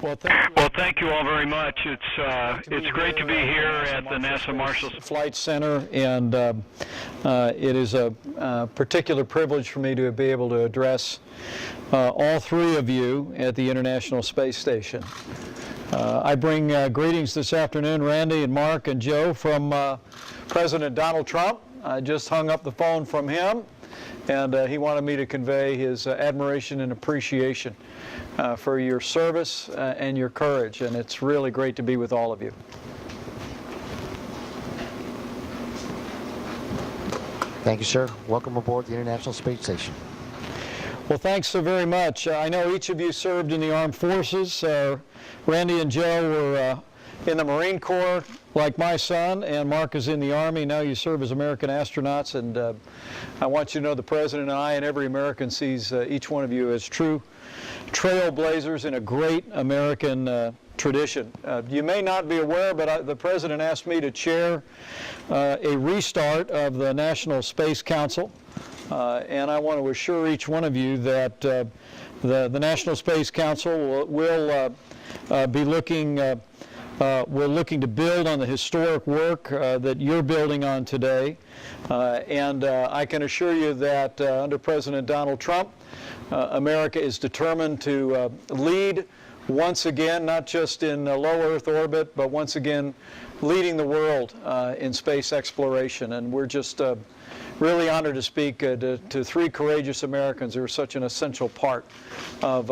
Well, thank you all very much. It's great to be here at the NASA Marshall Flight Center, and it is a particular privilege for me to be able to address all three of you at the International Space Station. I bring greetings this afternoon, Randy and Mark and Joe, from President Donald Trump. I just hung up the phone from him, and he wanted me to convey his admiration and appreciation for your service and your courage, and it's really great to be with all of you. Thank you, sir. Welcome aboard the International Space Station. Well, thanks so very much. I know each of you served in the armed forces. Randy and Joe were in the Marine Corps, like my son, and Mark is in the Army. Now you serve as American astronauts, and I want you to know the President and I and every American sees each one of you as true trailblazers in a great American tradition. You may not be aware, but the President asked me to chair a restart of the National Space Council, and I want to assure each one of you that the National Space Council will be looking we're looking to build on the historic work that you're building on today, and I can assure you that under President Donald Trump, America is determined to lead once again, not just in low Earth orbit, but once again leading the world in space exploration. And we're just really honored to speak to three courageous Americans who are such an essential part of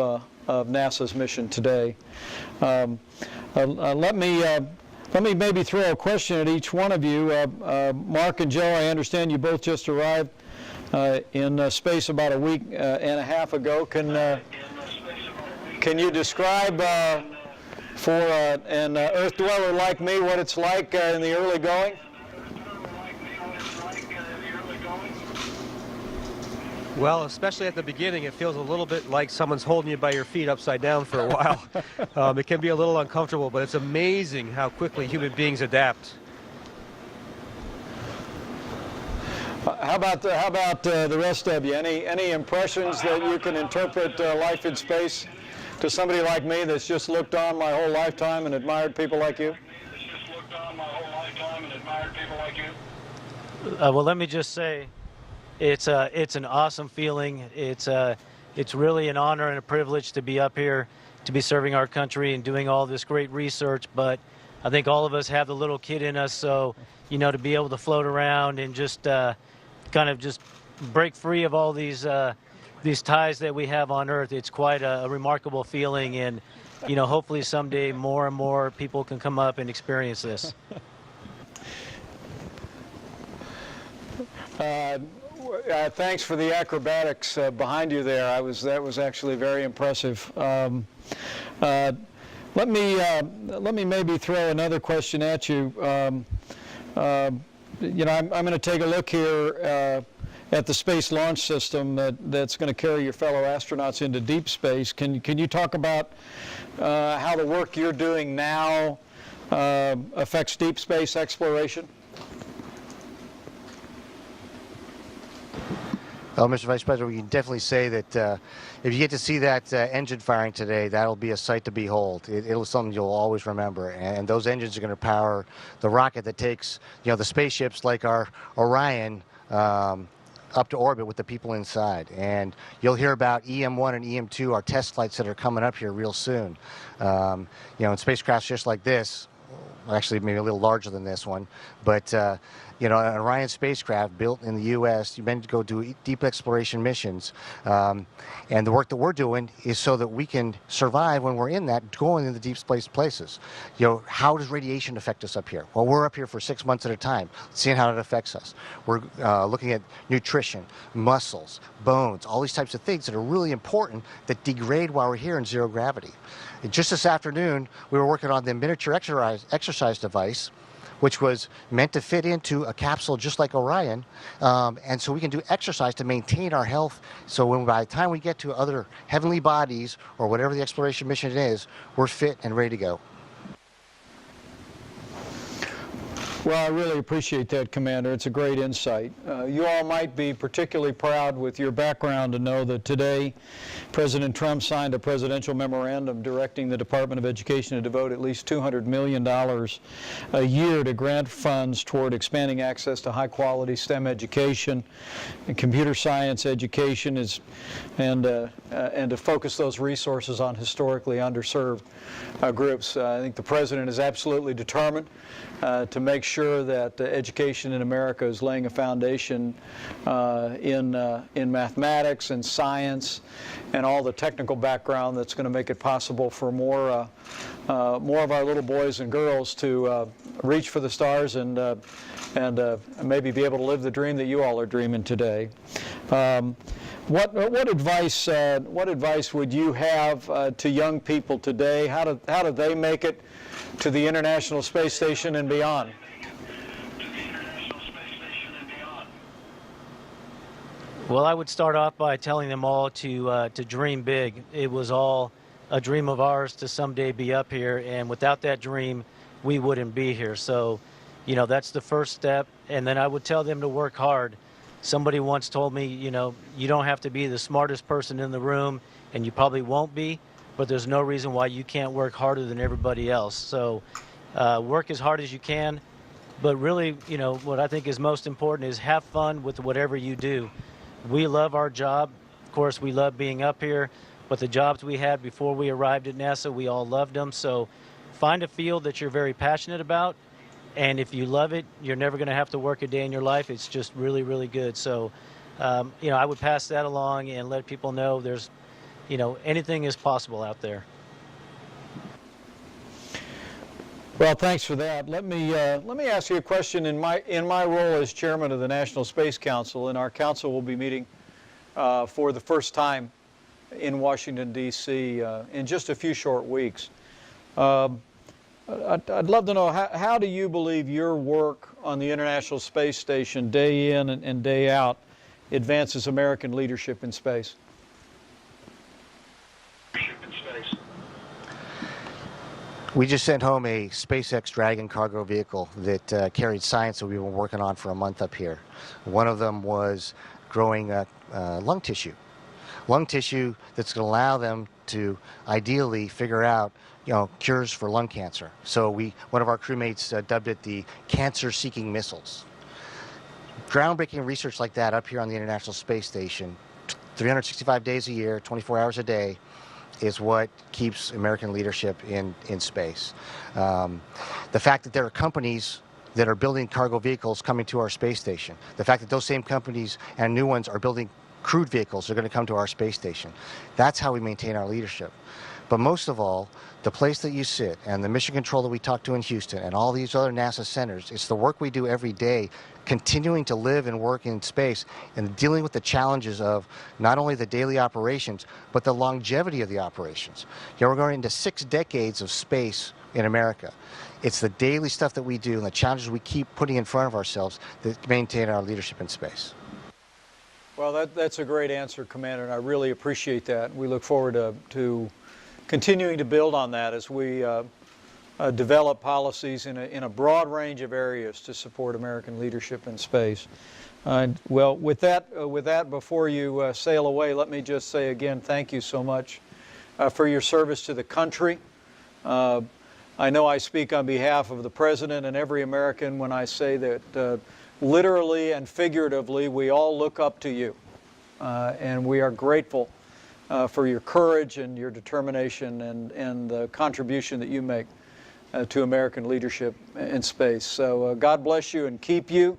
NASA's mission today. Let me maybe throw a question at each one of you. Mark and Joe, I understand you both just arrived in space about a week and a half ago. Can you describe for an Earth dweller like me what it's like in the early going? Well, especially at the beginning, it feels a little bit like someone's holding you by your feet upside down for a while. It can be a little uncomfortable, but it's amazing how quickly human beings adapt. How about the rest of you? Any impressions that you can interpret life in space to somebody like me that's just looked on my whole lifetime and admired people like you? Well, let me just say, it's an awesome feeling. It's really an honor and a privilege to be up here, to be serving our country and doing all this great research. But I think all of us have the little kid in us, so to be able to float around and just kind of just break free of all these ties that we have on Earth, it's quite a remarkable feeling. And hopefully someday more and more people can come up and experience this. Thanks for the acrobatics behind you there. That was actually very impressive. Let me maybe throw another question at you. I'm going to take a look here at the Space Launch System that's going to carry your fellow astronauts into deep space. Can you talk about how the work you're doing now affects deep space exploration? Well, Mr. Vice President, we can definitely say that if you get to see that engine firing today, that'll be a sight to behold. It'll something you'll always remember. And those engines are going to power the rocket that takes, the spaceships like our Orion up to orbit with the people inside. And you'll hear about EM1 and EM2, our test flights that are coming up here real soon. In spacecrafts just like this, actually maybe a little larger than this one, but an Orion spacecraft built in the U.S., you meant to go do deep exploration missions, and the work that we're doing is so that we can survive when we're in that, going into deep space places. How does radiation affect us up here? Well, we're up here for 6 months at a time, seeing how it affects us. We're looking at nutrition, muscles, bones, all these types of things that are really important that degrade while we're here in zero gravity. And just this afternoon, we were working on the miniature exercise device, which was meant to fit into a capsule just like Orion, and so we can do exercise to maintain our health, so by the time we get to other heavenly bodies or whatever the exploration mission is, we're fit and ready to go. Well, I really appreciate that, Commander. It's a great insight. You all might be particularly proud with your background to know that today President Trump signed a presidential memorandum directing the Department of Education to devote at least $200 million a year to grant funds toward expanding access to high-quality STEM education and computer science education and to focus those resources on historically underserved groups. I think the President is absolutely determined to make sure that education in America is laying a foundation in mathematics and science and all the technical background that's going to make it possible for more of our little boys and girls to reach for the stars and maybe be able to live the dream that you all are dreaming today. What advice would you have to young people today? How do they make it to the International Space Station and beyond? Well, I would start off by telling them all to dream big. It was all a dream of ours to someday be up here, and without that dream, we wouldn't be here. So, you know, that's the first step. And then I would tell them to work hard. Somebody once told me, you know, you don't have to be the smartest person in the room, and you probably won't be, but there's no reason why you can't work harder than everybody else. So work as hard as you can, but really, you know, what I think is most important is have fun with whatever you do. We love our job. Of course, we love being up here, but the jobs we had before we arrived at NASA, we all loved them. So find a field that you're very passionate about, and if you love it, you're never going to have to work a day in your life. It's just really, really good. So, you know, I would pass that along and let people know there's, you know, anything is possible out there. Well, thanks for that. Let me ask you a question. In my role as chairman of the National Space Council, and our council will be meeting for the first time in Washington, D.C. In just a few short weeks. I'd love to know, how do you believe your work on the International Space Station day in and day out advances American leadership in space? We just sent home a SpaceX Dragon cargo vehicle that carried science that we've been working on for a month up here. One of them was growing lung tissue that's going to allow them to ideally figure out, you know, cures for lung cancer. So one of our crewmates dubbed it the cancer-seeking missiles. Groundbreaking research like that up here on the International Space Station, 365 days a year, 24 hours a day, is what keeps American leadership in space. The fact that there are companies that are building cargo vehicles coming to our space station, the fact that those same companies and new ones are building crewed vehicles that are going to come to our space station, that's how we maintain our leadership. But most of all, the place that you sit and the mission control that we talk to in Houston and all these other NASA centers, it's the work we do every day, continuing to live and work in space and dealing with the challenges of not only the daily operations, but the longevity of the operations. You know, we're going into 6 decades of space in America. It's the daily stuff that we do and the challenges we keep putting in front of ourselves that maintain our leadership in space. Well, that's a great answer, Commander, and I really appreciate that. We look forward to continuing to build on that as we develop policies in a broad range of areas to support American leadership in space. Well, with that, before you sail away, let me just say again, thank you so much for your service to the country. I know I speak on behalf of the President and every American when I say that literally and figuratively, we all look up to you, and we are grateful for your courage and your determination and the contribution that you make to American leadership in space. So God bless you and keep you.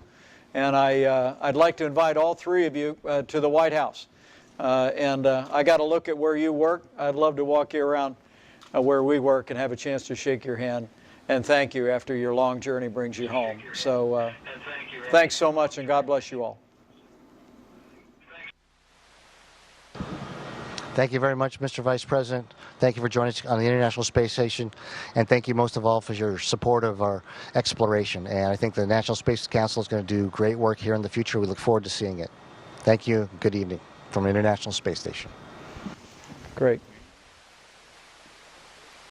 And I'd like to invite all 3 of you to the White House. I got to look at where you work. I'd love to walk you around where we work and have a chance to shake your hand and thank you after your long journey brings you home. So thanks so much, and God bless you all. Thank you very much, Mr. Vice President. Thank you for joining us on the International Space Station. And thank you most of all for your support of our exploration. And I think the National Space Council is going to do great work here in the future. We look forward to seeing it. Thank you. Good evening from International Space Station. Great.